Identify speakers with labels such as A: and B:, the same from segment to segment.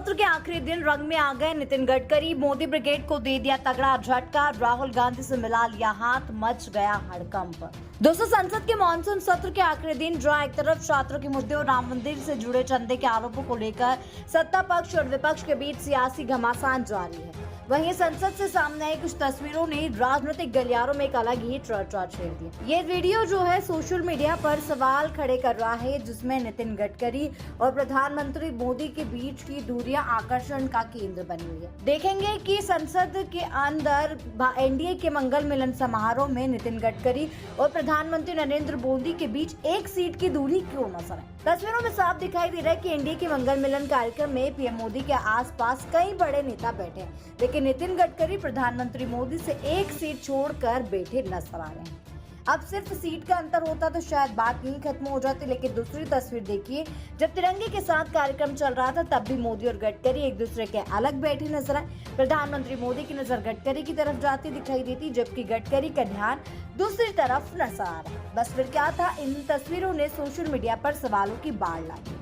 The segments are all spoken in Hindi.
A: सत्र के आखिरी दिन रंग में आ गए नितिन गडकरी। मोदी ब्रिगेड को दे दिया तगड़ा झटका, राहुल गांधी से मिला लिया हाथ, मच गया हड़कंप। दोस्तों, संसद के मानसून सत्र के आखिरी दिन जहां एक तरफ छात्रों के मुद्दे और राम मंदिर से जुड़े चंदे के आरोपों को लेकर सत्ता पक्ष और विपक्ष के बीच सियासी घमासान जारी है, वहीं संसद से सामने आई कुछ तस्वीरों ने राजनीतिक गलियारों में एक अलग ही चर्चा छेड़ दी। ये वीडियो जो है सोशल मीडिया पर सवाल खड़े कर रहा है, जिसमें नितिन गडकरी और प्रधानमंत्री मोदी के बीच की दूरियां आकर्षण का केंद्र बनी हुई है। देखेंगे कि संसद के अंदर एनडीए के मंगल मिलन समारोह में नितिन गडकरी और प्रधानमंत्री नरेंद्र मोदी के बीच एक सीट की दूरी क्यों नजर आई। तस्वीरों में साफ दिखाई दे रहा है कि एनडीए के मंगल मिलन कार्यक्रम में पीएम मोदी के आसपास कई बड़े नेता बैठे हैं, लेकिन नितिन गडकरी प्रधानमंत्री मोदी से एक सीट छोड़कर बैठे नजर आ रहे हैं। अब सिर्फ सीट का अंतर होता तो शायद बात यहीं खत्म हो जाती, लेकिन दूसरी तस्वीर देखिए, जब तिरंगे के साथ कार्यक्रम चल रहा था तब भी मोदी और गडकरी एक दूसरे के अलग बैठे नजर आए। प्रधानमंत्री मोदी की नजर गडकरी की तरफ जाती दिखाई देती, जबकि गडकरी का ध्यान दूसरी तरफ नजर आ रहा है। बस फिर क्या था, इन तस्वीरों ने सोशल मीडिया पर सवालों की बाढ़ लाई।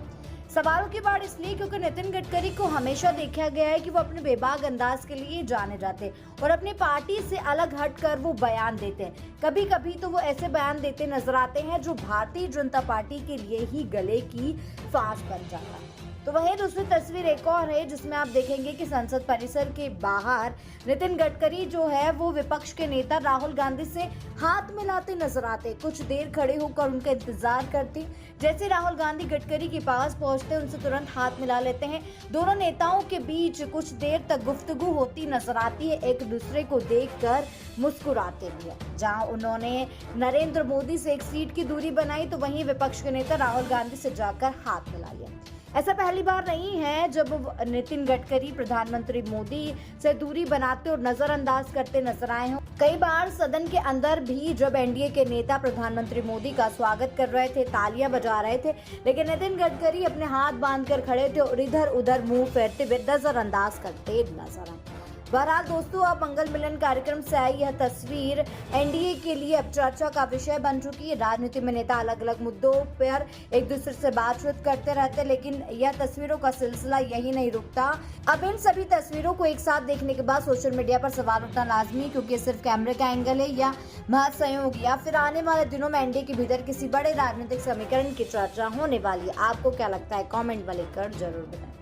A: सवालों की बाढ़ इसलिए क्योंकि नितिन गडकरी को हमेशा देखा गया है कि वो अपने बेबाक अंदाज के लिए जाने जाते हैं और अपनी पार्टी से अलग हटकर वो बयान देते हैं। कभी कभी तो वो ऐसे बयान देते नजर आते हैं जो भारतीय जनता पार्टी के लिए ही गले की फांस बन जाता है। तो वही दूसरी तस्वीर एक और है, जिसमें आप देखेंगे कि संसद परिसर के बाहर नितिन गडकरी जो है वो विपक्ष के नेता राहुल गांधी से हाथ मिलाते नजर आते, कुछ देर खड़े होकर उनका इंतजार करते। जैसे राहुल गांधी गडकरी के पास पहुंचते उनसे तुरंत हाथ मिला लेते हैं। दोनों नेताओं के बीच कुछ देर तक गुफ्तगू होती नजर आती है, एक दूसरे को देखकर मुस्कुराते भी है। जहां उन्होंने नरेंद्र मोदी से एक सीट की दूरी बनाई, तो वहीं विपक्ष के नेता राहुल गांधी से जाकर हाथ मिला लिया। ऐसा पहली बार नहीं है जब नितिन गडकरी प्रधानमंत्री मोदी से दूरी बनाते और नजरअंदाज करते नजर आए हों। कई बार सदन के अंदर भी जब एनडीए के नेता प्रधानमंत्री मोदी का स्वागत कर रहे थे, तालियां बजा रहे थे, लेकिन नितिन गडकरी अपने हाथ बांधकर खड़े थे और इधर उधर मुंह फेरते हुए नजरअंदाज करते नजर आए। बहरहाल दोस्तों, अब मंगल मिलन कार्यक्रम से आई यह तस्वीर एनडीए के लिए अब चर्चा का विषय बन चुकी है। राजनीति में नेता अलग अलग मुद्दों पर एक दूसरे से बातचीत करते रहते, लेकिन यह तस्वीरों का सिलसिला यही नहीं रुकता। अब इन सभी तस्वीरों को एक साथ देखने के बाद सोशल मीडिया पर सवाल उठना लाजमी, क्योंकि सिर्फ कैमरे का एंगल है या महासहयोग, या फिर आने वाले दिनों में एनडीए के भीतर किसी बड़े राजनीतिक समीकरण की चर्चा होने वाली है। आपको क्या लगता है, कॉमेंट में लिखकर जरूर बताएं।